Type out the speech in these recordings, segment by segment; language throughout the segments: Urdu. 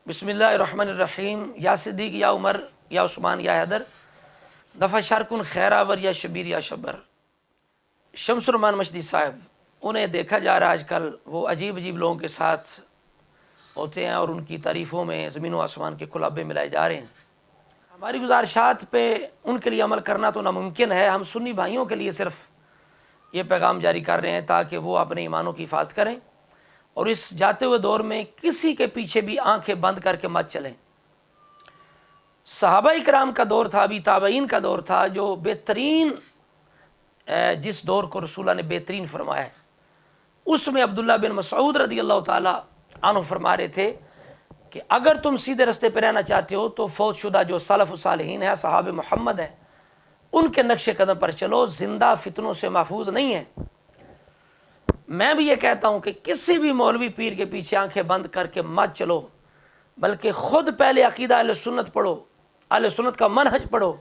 بسم اللہ الرحمن الرحیم۔ یا صدیق یا عمر یا عثمان یا حیدر، دفع شرکن خیراور یا شبیر یا شبر۔ شمس الرحمان مشدی صاحب، انہیں دیکھا جا رہا ہے آج کل وہ عجیب عجیب لوگوں کے ساتھ ہوتے ہیں اور ان کی تعریفوں میں زمین و آسمان کے کلابے ملائے جا رہے ہیں۔ ہماری گزارشات پہ ان کے لیے عمل کرنا تو ناممکن ہے۔ ہم سنی بھائیوں کے لیے صرف یہ پیغام جاری کر رہے ہیں تاکہ وہ اپنے ایمانوں کی حفاظت کریں اور اس جاتے ہوئے دور میں کسی کے پیچھے بھی آنکھیں بند کر کے مت چلیں۔ صحابہ اکرام کا دور تھا، ابھی تابعین کا دور تھا، جو بہترین جس دور کو رسول اللہ نے بہترین فرمایا ہے، اس میں عبداللہ بن مسعود رضی اللہ تعالی عنہ فرما رہے تھے کہ اگر تم سیدھے رستے پہ رہنا چاہتے ہو تو فوت شدہ جو سلف و صالحین ہیں، صحابہ محمد ہیں، ان کے نقش قدم پر چلو، زندہ فتنوں سے محفوظ نہیں ہے۔ میں بھی یہ کہتا ہوں کہ کسی بھی مولوی پیر کے پیچھے آنکھیں بند کر کے مت چلو، بلکہ خود پہلے عقیدہ اہل سنت پڑھو، اہل سنت کا منہج پڑھو۔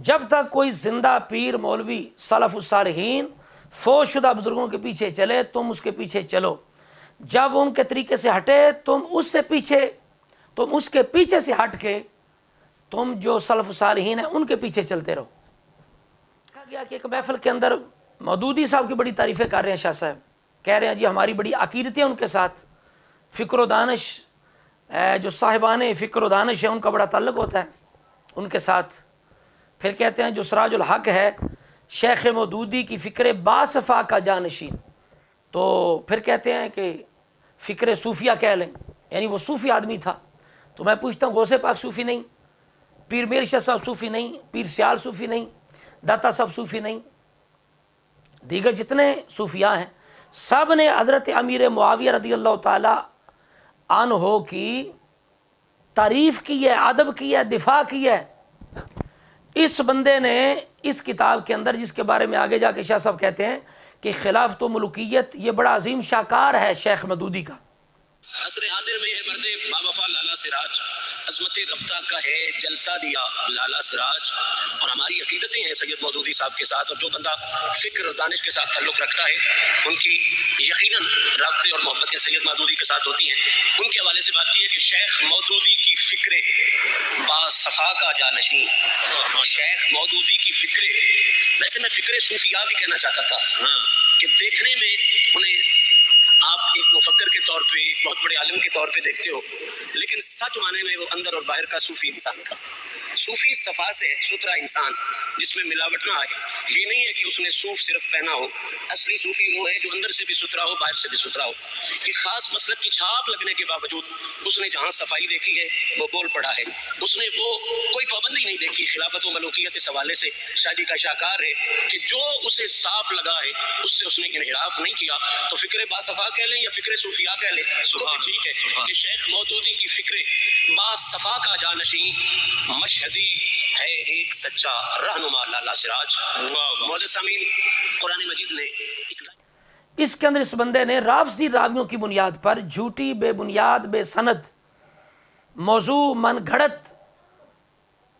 جب تک کوئی زندہ پیر مولوی سلف الصالحین فوت شدہ بزرگوں کے پیچھے چلے، تم اس کے پیچھے چلو۔ جب ان کے طریقے سے ہٹے، تم اس کے پیچھے سے ہٹ کے تم جو سلف الصالحین ہیں ان کے پیچھے چلتے رہو۔ کہا گیا کہ ایک محفل کے اندر مودودی صاحب کی بڑی تعریفیں کر رہے ہیں شاہ صاحب، کہہ رہے ہیں جی ہماری بڑی عقیدتیں ان کے ساتھ، فکر و دانش جو صاحبان فکر و دانش ہیں ان کا بڑا تعلق ہوتا ہے ان کے ساتھ۔ پھر کہتے ہیں جو سراج الحق ہے شیخ مودودی کی فکر باصفا کا جانشین، تو پھر کہتے ہیں کہ فکر صوفیہ کہہ لیں، یعنی وہ صوفی آدمی تھا۔ تو میں پوچھتا ہوں غوث پاک صوفی نہیں، پیر میر شاہ صاحب صوفی نہیں، پیر سیال صوفی نہیں، داتا صاحب صوفی نہیں، دیگر جتنے صوفیاء ہیں سب نے حضرت امیر معاویہ رضی اللہ تعالی عنہ کی تعریف کی ہے، ادب کی ہے، دفاع کی ہے۔ اس بندے نے اس کتاب کے اندر، جس کے بارے میں آگے جا کے شاہ صاحب کہتے ہیں کہ خلافت و ملوکیت، یہ بڑا عظیم شاہکار ہے شیخ مودودی کا۔ عصر حاضر میں ہے مرد باوفا لالا سراج، عظمت رفتہ کا ہے جلتا دیا لالا سراج۔ اور ہماری عقیدتیں ہیں سید مودودی صاحب کے ساتھ، اور جو بندہ فکر اور دانش کے ساتھ تعلق رکھتا ہے ان کی یقیناً رابطے اور محبتیں سید مودودی کے ساتھ ہوتی ہیں۔ ان کے حوالے سے بات کی ہے کہ شیخ مودودی کی فکر با صفا کا جانشین، شیخ مودودی کی فکر، ویسے میں فکر صوفیاء بھی کہنا چاہتا تھا کہ دیکھنے میں انہیں آپ ایک مفکر کے طور پہ، بہت بڑے عالم کے طور پہ دیکھتے ہو، لیکن سچ معنی میں وہ اندر اور باہر کا صوفی انسان تھا۔ صوفی صفا سے ستھرا انسان جس میں ملاوٹ نہ آئے۔ یہ نہیں ہے کہ اس نے صوف صرف پہنا ہو، اصلی صوفی وہ ہے جو اندر سے بھی ستھرا ہو، باہر سے بھی ستھرا ہو۔ ایک خاص مسلک کی چھاپ لگنے کے باوجود اس نے جہاں صفائی دیکھی ہے وہ بول پڑا ہے۔ اس نے وہ کوئی پابندی نہیں دیکھی خلافت و ملوکیت کے حوالے سے۔ شاہ جی کا شاہکار ہے کہ جو اسے صاف لگا ہے اس سے اس نے انحراف نہیں کیا۔ تو فکر باصفا کہہ لیں یا فکر صوفیاء کہہ لیں تو ٹھیک ہے کہ شیخ مودودی کی فکر باصفا کا جانشین مشہدی ہے ایک سچا رہنما لالا سراج۔ معزز سامعین، قرآن مجید نے اس کے اندر اس بندے نے رافضی راویوں کی بنیاد پر جھوٹی، بے بنیاد، بے سند، موضوع من گھڑت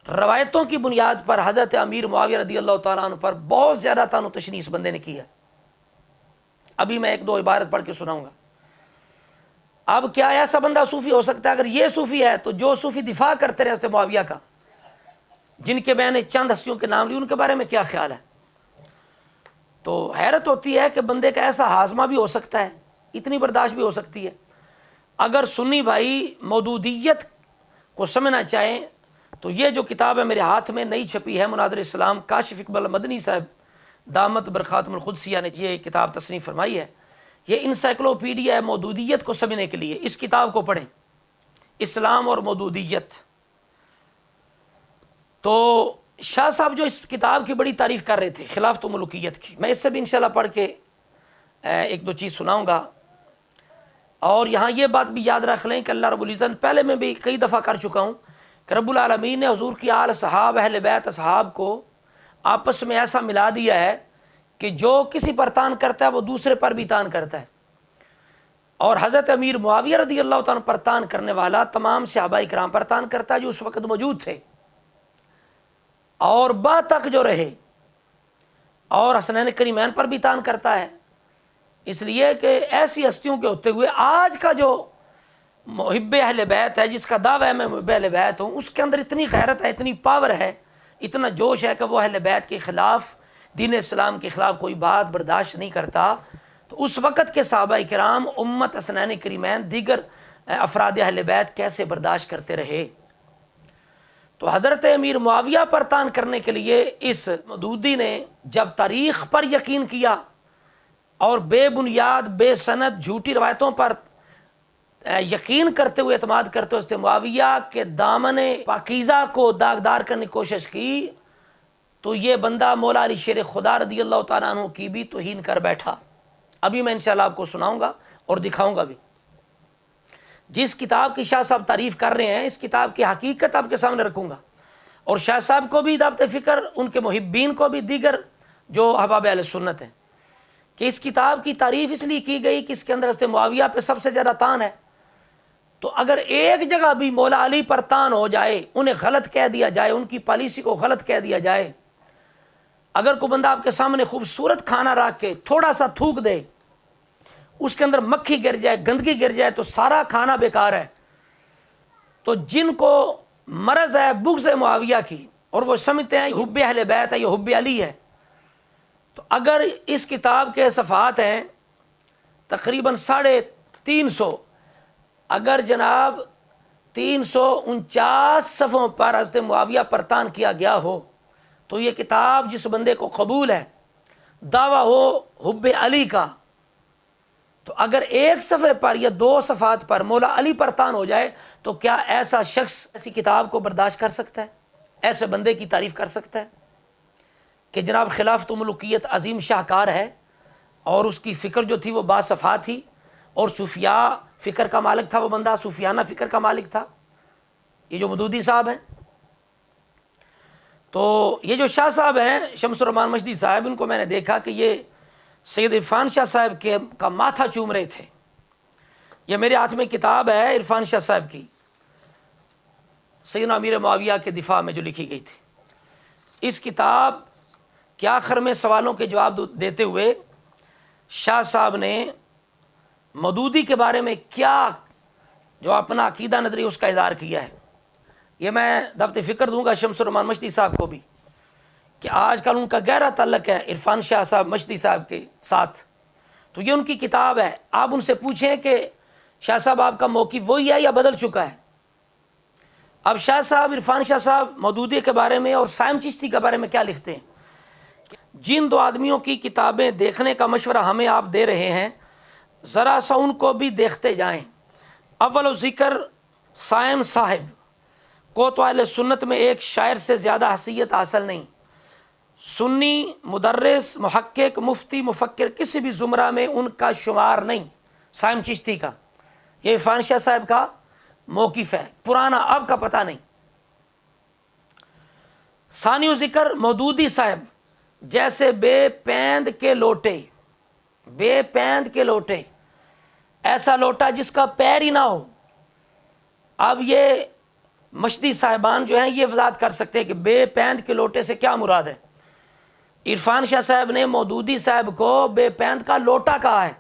روایتوں کی بنیاد پر حضرت امیر معاویہ رضی اللہ تعالیٰ عنہ پر بہت زیادہ طعن و تشنیع اس بندے نے کی ہے۔ ابھی میں ایک دو عبارت پڑھ کے سناؤں گا۔ اب کیا ایسا بندہ صوفی ہو سکتا ہے؟ اگر یہ صوفی ہے تو جو صوفی دفاع کرتے رہے حضرت معاویہ کا، جن کے میں نے چند ہستیوں کے نام لیے، ان کے بارے میں کیا خیال ہے؟ تو حیرت ہوتی ہے کہ بندے کا ایسا ہاضمہ بھی ہو سکتا ہے، اتنی برداشت بھی ہو سکتی ہے۔ اگر سنی بھائی مودودیت کو سمجھنا چاہیں تو یہ جو کتاب ہے میرے ہاتھ میں نئی چھپی ہے، مناظر اسلام، کاشف اقبال مدنی صاحب دامت برخاتم القدسیہ نے یہ کتاب تصنیف فرمائی ہے۔ یہ انسائکلوپیڈیا ہے مودودیت کو سمجھنے کے لیے۔ اس کتاب کو پڑھیں، اسلام اور مودودیت۔ تو شاہ صاحب جو اس کتاب کی بڑی تعریف کر رہے تھے خلافت و ملوکیت کی، میں اس سے بھی انشاءاللہ پڑھ کے ایک دو چیز سناؤں گا۔ اور یہاں یہ بات بھی یاد رکھ لیں کہ اللہ رب العزت، پہلے میں بھی کئی دفعہ کر چکا ہوں کہ رب العالمین نے حضور کی آل صحاب، اہل بیت اصحاب کو آپس میں ایسا ملا دیا ہے کہ جو کسی پر تان کرتا ہے وہ دوسرے پر بھی تان کرتا ہے۔ اور حضرت امیر معاویہ رضی اللہ تعالیٰ پر تان کرنے والا تمام صحابہ اکرام پر تان کرتا ہے جو اس وقت موجود تھے اور بعد تک جو رہے، اور حسنین کریمین پر بھی تان کرتا ہے، اس لیے کہ ایسی ہستیوں کے ہوتے ہوئے آج کا جو محب اہل بیت ہے، جس کا دعویٰ ہے میں محب اہل بیت ہوں، اس کے اندر اتنی غیرت ہے، اتنی پاور ہے، اتنا جوش ہے کہ وہ اہل بیت کے خلاف، دین اسلام کے خلاف کوئی بات برداشت نہیں کرتا. تو اس وقت کے صحابہ کرام، امت حسنین کریمین، دیگر افراد اہل بیت کیسے برداشت کرتے رہے؟ تو حضرت امیر معاویہ پر تان کرنے کے لیے اس مودودی نے جب تاریخ پر یقین کیا اور بے بنیاد، بے سند، جھوٹی روایتوں پر یقین کرتے ہوئے، اعتماد کرتے ہوئے حضرت معاویہ کے دامن پاکیزہ کو داغدار کرنے کی کوشش کی، تو یہ بندہ مولا علی شیر خدا رضی اللہ تعالیٰ عنہ کی بھی توہین کر بیٹھا. ابھی میں انشاءاللہ آپ کو سناؤں گا اور دکھاؤں گا بھی. جس کتاب کی شاہ صاحب تعریف کر رہے ہیں، اس کتاب کی حقیقت آپ کے سامنے رکھوں گا، اور شاہ صاحب کو بھی دعوت فکر، ان کے محبین کو بھی، دیگر جو احباب اہل سنت ہیں، کہ اس کتاب کی تعریف اس لیے کی گئی کہ اس کے اندر حضرت معاویہ پہ سب سے زیادہ تان ہے. تو اگر ایک جگہ بھی مولا علی پر تان ہو جائے، انہیں غلط کہہ دیا جائے، ان کی پالیسی کو غلط کہہ دیا جائے، اگر کوئی بندہ آپ کے سامنے خوبصورت کھانا رکھ کے تھوڑا سا تھوک دے، اس کے اندر مکھی گر جائے، گندگی گر جائے، تو سارا کھانا بیکار ہے. تو جن کو مرض ہے بغض معاویہ کی، اور وہ سمجھتے ہیں حب اہل بیت ہے، یہ حب علی ہے، تو اگر اس کتاب کے صفحات ہیں تقریباً 350، اگر جناب 349 صفحوں پر حضرت معاویہ پر تان کیا گیا ہو، تو یہ کتاب جس بندے کو قبول ہے، دعویٰ ہو حب علی کا، تو اگر ایک صفحے پر یا 2 صفحات پر مولا علی پر تان ہو جائے، تو کیا ایسا شخص ایسی کتاب کو برداشت کر سکتا ہے؟ ایسے بندے کی تعریف کر سکتا ہے کہ جناب خلافت ملوکیت عظیم شاہکار ہے، اور اس کی فکر جو تھی وہ باصفا تھی، اور صوفیاء فکر کا مالک تھا وہ بندہ، صوفیانہ فکر کا مالک تھا، یہ جو مودودی صاحب ہیں. تو یہ جو شاہ صاحب ہیں، شمس الرحمان مشدی صاحب، ان کو میں نے دیکھا کہ یہ سید عرفان شاہ صاحب کا ماتھا چوم رہے تھے. یہ میرے ہاتھ میں کتاب ہے عرفان شاہ صاحب کی، سیدنا امیر معاویہ کے دفاع میں جو لکھی گئی تھی. اس کتاب کے آخر میں سوالوں کے جواب دیتے ہوئے شاہ صاحب نے مودودی کے بارے میں کیا جو اپنا عقیدہ نظری اس کا اظہار کیا ہے. یہ میں دعوت فکر دوں گا شمس الرحمان مشدی صاحب کو بھی، کہ آج کل ان کا گہرا تعلق ہے عرفان شاہ صاحب مشدی صاحب کے ساتھ. تو یہ ان کی کتاب ہے، آپ ان سے پوچھیں کہ شاہ صاحب آپ کا موقف وہی ہے یا بدل چکا ہے. اب شاہ صاحب، عرفان شاہ صاحب مودودی کے بارے میں اور سائم چشتی کے بارے میں کیا لکھتے ہیں؟ جن 2 آدمیوں کی کتابیں دیکھنے کا مشورہ ہمیں آپ دے رہے ہیں، ذرا سا ان کو بھی دیکھتے جائیں. اول ذکر سائم صاحب کو تو اہل سنت میں ایک شاعر سے زیادہ حیثیت حاصل نہیں. سنی، مدرس، محقق، مفتی، مفکر، کسی بھی زمرہ میں ان کا شمار نہیں. سائم چشتی کا، یہ عرفان شاہ صاحب کا موقف ہے، پرانا اب کا پتہ نہیں. ثانی ذکر مودودی صاحب جیسے بے پیند کے لوٹے، بے پیند کے لوٹے، ایسا لوٹا جس کا پیر ہی نہ ہو. اب یہ مشدی صاحبان جو ہیں یہ وضاحت کر سکتے ہیں کہ بے پیند کے لوٹے سے کیا مراد ہے. عرفان شاہ صاحب نے مودودی صاحب کو بے پیند کا لوٹا کہا ہے.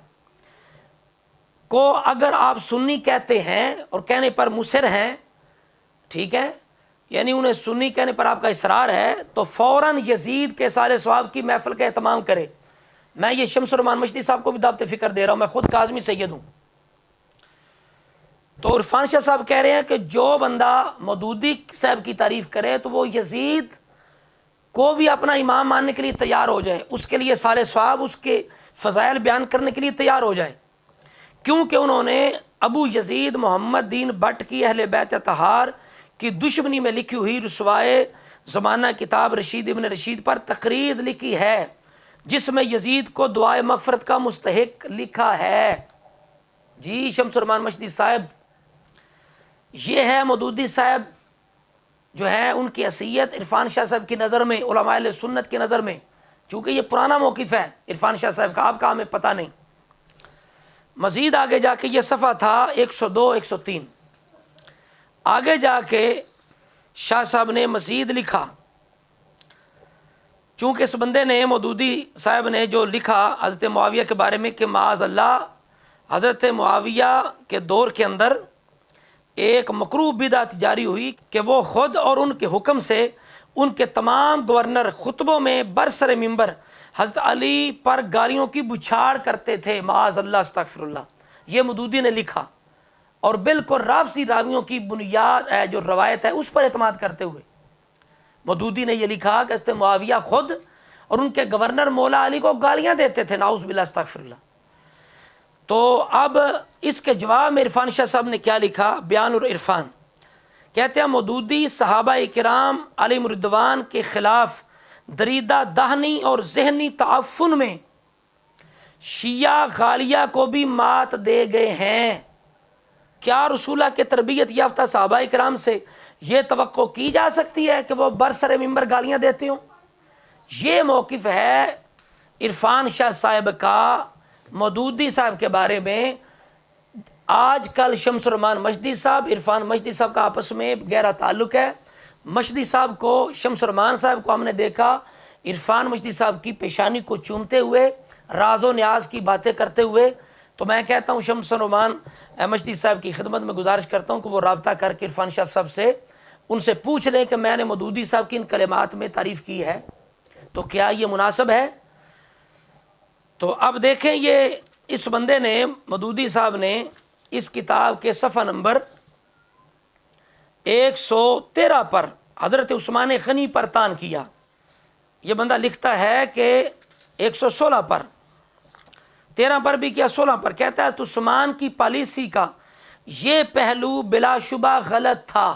کو اگر آپ سنی کہتے ہیں اور کہنے پر مصر ہیں، ٹھیک ہے، یعنی انہیں سنی کہنے پر آپ کا اصرار ہے، تو فوراً یزید کے سال ثواب کی محفل کا اہتمام کرے. میں یہ شمس الرحمان مشدی صاحب کو بھی دعوت فکر دے رہا ہوں، میں خود کاظمی سید ہوں. تو عرفان شاہ صاحب کہہ رہے ہیں کہ جو بندہ مودودی صاحب کی تعریف کرے تو وہ یزید کو بھی اپنا امام ماننے کے لیے تیار ہو جائے، اس کے لیے سال ثواب، اس کے فضائل بیان کرنے کے لیے تیار ہو جائے، کیونکہ انہوں نے ابو یزید محمد دین بٹ کی اہل بیت اطہار کی دشمنی میں لکھی ہوئی رسوائے زمانہ کتاب رشید ابن رشید پر تقریض لکھی ہے، جس میں یزید کو دعائے مغفرت کا مستحق لکھا ہے. جی شمس الرحمان مشدی صاحب، یہ ہے مودودی صاحب جو ہے ان کی حیثیت عرفان شاہ صاحب کی نظر میں، علماء اہل سنت کی نظر میں، چونکہ یہ پرانا موقف ہے عرفان شاہ صاحب کا، آپ کا ہمیں پتہ نہیں. مزید آگے جا کے یہ صفحہ تھا 102 103. آگے جا کے شاہ صاحب نے مزید لکھا، چونکہ اس بندے نے مودودی صاحب نے جو لکھا حضرت معاویہ کے بارے میں کہ معاذ اللہ حضرت معاویہ کے دور کے اندر ایک مکروہ بدعت جاری ہوئی کہ وہ خود اور ان کے حکم سے ان کے تمام گورنر خطبوں میں برسر ممبر حضرت علی پر گالیوں کی بچھاڑ کرتے تھے، معاذ اللہ استغفر اللہ. یہ مودودی نے لکھا، اور بالکل رافضی راویوں کی بنیاد جو روایت ہے اس پر اعتماد کرتے ہوئے مودودی نے یہ لکھا کہ حضرت معاویہ خود اور ان کے گورنر مولا علی کو گالیاں دیتے تھے، نعوذ باللہ استغفر اللہ. تو اب اس کے جواب میں عرفان شاہ صاحب نے کیا لکھا، بیان العرفان. کہتے ہیں مودودی صحابہ کرام علیہم رضوان کے خلاف دریدہ دہنی اور ذہنی تعفن میں شیعہ غالیہ کو بھی مات دے گئے ہیں. کیا رسول اللہ کے تربیت یافتہ صحابہ کرام سے یہ توقع کی جا سکتی ہے کہ وہ برسر ممبر گالیاں دیتے ہوں؟ یہ موقف ہے عرفان شاہ صاحب کا مودودی صاحب کے بارے میں. آج کل شمس الرحمان مشدی صاحب، عرفان مشدی صاحب کا آپس میں گہرا تعلق ہے. مشدی صاحب کو، شمس الرحمان صاحب کو ہم نے دیکھا عرفان مشدی صاحب کی پیشانی کو چومتے ہوئے، راز و نیاز کی باتیں کرتے ہوئے. تو میں کہتا ہوں شمس الرحمان مشدی صاحب کی خدمت میں گزارش کرتا ہوں کہ وہ رابطہ کر کے عرفان شاہ صاحب سے ان سے پوچھ لیں کہ میں نے مودودی صاحب کی ان کلمات میں تعریف کی ہے تو کیا یہ مناسب ہے. تو اب دیکھیں یہ اس بندے نے، مودودی صاحب نے اس کتاب کے صفحہ نمبر 113 پر حضرت عثمان غنی پر طعن کیا. یہ بندہ لکھتا ہے کہ 116 پر، 13 پر بھی کیا، 16 پر کہتا ہے عثمان کی پالیسی کا یہ پہلو بلا شبہ غلط تھا.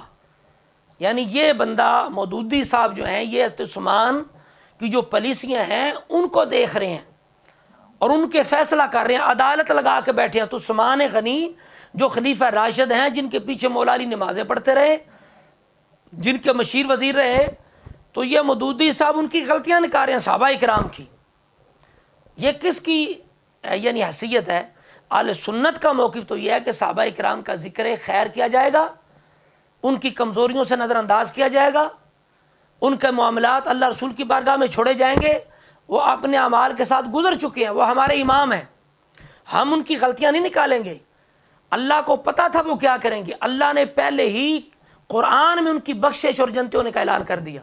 یعنی یہ بندہ مودودی صاحب جو ہیں یہ حضرت عثمان کی جو پالیسیاں ہیں ان کو دیکھ رہے ہیں اور ان کے فیصلہ کر رہے ہیں، عدالت لگا کے بیٹھے ہیں. تو عثمان غنی جو خلیفہ راشد ہیں، جن کے پیچھے مولا علی نمازیں پڑھتے رہے، جن کے مشیر وزیر رہے، تو یہ مودودی صاحب ان کی غلطیاں نکال رہے ہیں صحابہ کرام کی. یہ کس کی یعنی حیثیت ہے؟ اہل سنت کا موقف تو یہ ہے کہ صحابہ کرام کا ذکر خیر کیا جائے گا، ان کی کمزوریوں سے نظر انداز کیا جائے گا، ان کے معاملات اللہ رسول کی بارگاہ میں چھوڑے جائیں گے. وہ اپنے اعمال کے ساتھ گزر چکے ہیں، وہ ہمارے امام ہیں، ہم ان کی غلطیاں نہیں نکالیں گے. اللہ کو پتا تھا وہ کیا کریں گے، اللہ نے پہلے ہی قرآن میں ان کی بخشش اور جنت ہونے کا اعلان کر دیا.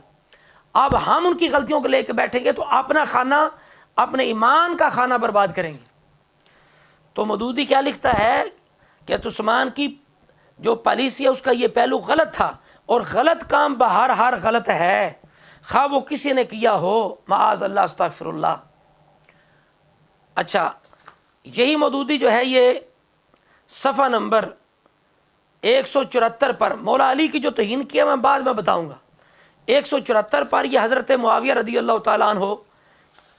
اب ہم ان کی غلطیوں کو لے کے بیٹھیں گے تو اپنا کھانا، اپنے ایمان کا کھانا برباد کریں گے. تو مودودی کیا لکھتا ہے کہ عثمان کی جو پالیسی ہے اس کا یہ پہلو غلط تھا، اور غلط کام بہرحال غلط ہے، خواہ وہ کسی نے کیا ہو، معاذ اللہ استغفر اللہ. اچھا، یہی مودودی جو ہے یہ صفحہ نمبر 174 پر مولا علی کی جو توہین کیا میں بعد میں بتاؤں گا. 174 پر یہ حضرت معاویہ رضی اللہ تعالیٰ عنہ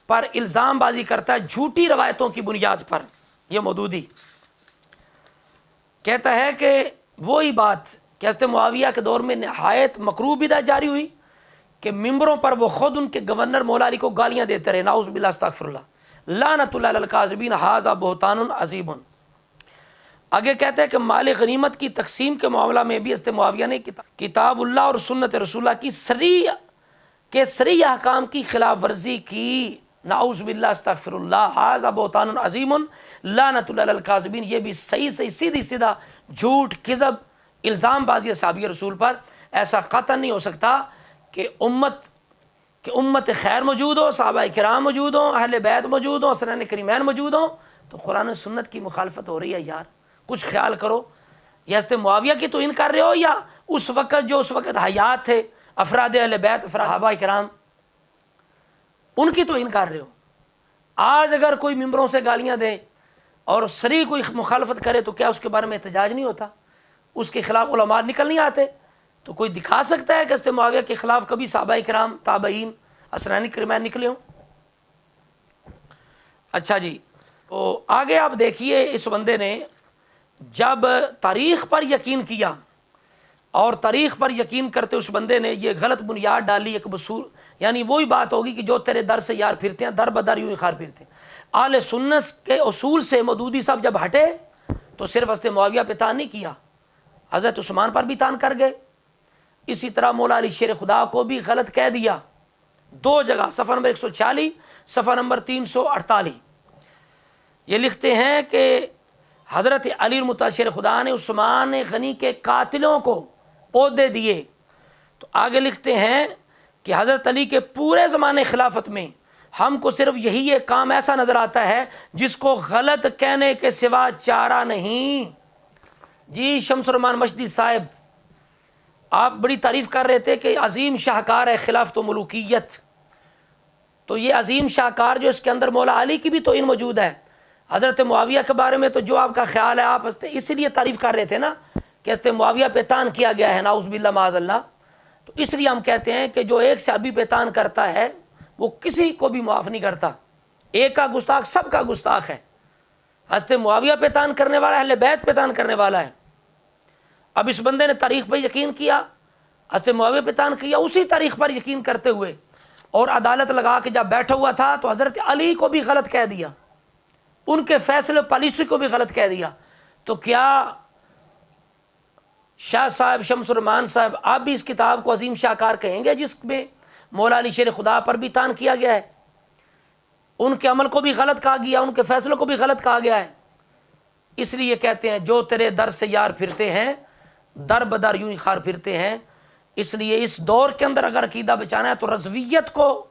پر الزام بازی کرتا ہے جھوٹی روایتوں کی بنیاد پر. یہ مودودی کہتا ہے کہ وہی بات کہ حضرت معاویہ کے دور میں نہایت مکروہ بدعت جاری ہوئی کہ ممبروں پر وہ خود ان کے گورنر مولا علی کو گالیاں دیتے رہے، نعوذ باللہ استغفر اللہ، لعنت اللہ علی الکاذبین، ھذا بہتان عظیم. آگے کہتے ہیں کہ مال غنیمت کی تقسیم کے معاملہ میں بھی حضرت معاویہ نے کتاب اللہ اور سنت رسول اللہ کی صریح احکام کی خلاف ورزی کی، نعوذ باللہ استغفر اللہ، ھذا بہتان عظیم لعنت اللہ علی الکاذبین. یہ بھی صحیح سیدھی سیدھا جھوٹ، کذب، الزام بازی صحابی رسول پر. ایسا قطعاً نہیں ہو سکتا کہ امت خیر موجود ہو، صحابہ کرام موجود ہوں، اہل بیت موجود ہوں، حسنین کریمین موجود ہوں تو قرآن و سنت کی مخالفت ہو رہی ہے. یار کچھ خیال کرو. یا حضرت معاویہ کی توہین کر رہے ہو، یا اس وقت حیات تھے افراد اہل بیت، صحابہ کرام، ان کی توہین کر رہے ہو. آج اگر کوئی ممبروں سے گالیاں دے اور صریح کوئی مخالفت کرے تو کیا اس کے بارے میں احتجاج نہیں ہوتا؟ اس کے خلاف علماء نکل نہیں آتے؟ تو کوئی دکھا سکتا ہے کہ حضرت معاویہ کے خلاف کبھی صحابہ کرام، تابعین، حسنین کریمین نکلے ہوں؟ اچھا جی، تو آگے آپ دیکھیے اس بندے نے جب تاریخ پر یقین کیا اور تاریخ پر یقین کرتے اس بندے نے یہ غلط بنیاد ڈالی ایک بصور، یعنی وہی بات ہوگی کہ جو تیرے در سے یار پھرتے ہیں در بدر یوں ہی خار پھرتے ہیں. اہل سنت کے اصول سے مودودی صاحب جب ہٹے تو صرف حضرت معاویہ پہ طعن نہیں کیا، حضرت عثمان پر بھی طعن کر گئے. اسی طرح مولا علی شیر خدا کو بھی غلط کہہ دیا 2 جگہ، صفحہ نمبر 146، صفحہ نمبر 348. یہ لکھتے ہیں کہ حضرت علی المتشر خدا نے عثمان غنی کے قاتلوں کو عہدے دیے، تو آگے لکھتے ہیں کہ حضرت علی کے پورے زمانے خلافت میں ہم کو صرف یہی ایک کام ایسا نظر آتا ہے جس کو غلط کہنے کے سوا چارہ نہیں۔ جی شمس الرحمان مشدی صاحب، آپ بڑی تعریف کر رہے تھے کہ عظیم شاہکار ہے خلافت و ملوکیت، تو یہ عظیم شاہکار جو اس کے اندر مولا علی کی بھی تو ان موجود ہے۔ حضرت معاویہ کے بارے میں تو جو آپ کا خیال ہے، آپ اس لیے تعریف کر رہے تھے نا کہ حضرت معاویہ پہ تان کیا گیا ہے، نعوذ باللہ معاذ اللہ، تو اس لیے ہم کہتے ہیں کہ جو ایک صحابی پہ تان کرتا ہے وہ کسی کو بھی معاف نہیں کرتا، ایک کا گستاخ سب کا گستاخ ہے۔ حضرت معاویہ پہ تان کرنے والا اہل بیت پہ تان کرنے والا ہے۔ اب اس بندے نے تاریخ پہ یقین کیا، حضرت معاویہ پہ تان کیا، اسی تاریخ پر یقین کرتے ہوئے، اور عدالت لگا کے جب بیٹھا ہوا تھا تو حضرت علی کو بھی غلط کہہ دیا، ان کے فیصلے پالیسی کو بھی غلط کہہ دیا۔ تو کیا شاہ صاحب شمس الرحمان صاحب آپ بھی اس کتاب کو عظیم شاہکار کہیں گے جس میں مولا علی شیر خدا پر بھی تان کیا گیا ہے، ان کے عمل کو بھی غلط کہا گیا، ان کے فیصلوں کو بھی غلط کہا گیا ہے؟ اس لیے کہتے ہیں جو تیرے در سے یار پھرتے ہیں در بدر یوں ہی خار پھرتے ہیں۔ اس لیے اس دور کے اندر اگر عقیدہ بچانا ہے تو رضویت کو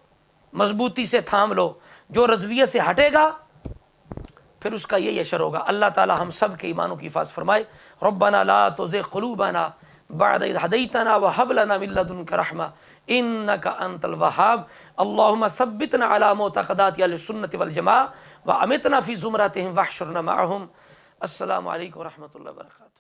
مضبوطی سے تھام لو، جو رضویت سے ہٹے گا پھر اس کا یہی اشر ہوگا۔ اللہ تعالی ہم سب کے ایمانوں کی حفاظت فرمائے۔ ربنا لا تزغ قلوبنا بعد اذ هديتنا وهب لنا من لدنك رحمة انك انت الوهاب اللهم ثبتنا على معتقدات اهل السنة والجماعة وامتنا في زمرتهم واحشرنا معهم۔ السلام علیکم ورحمۃ اللہ وبرکاتہ۔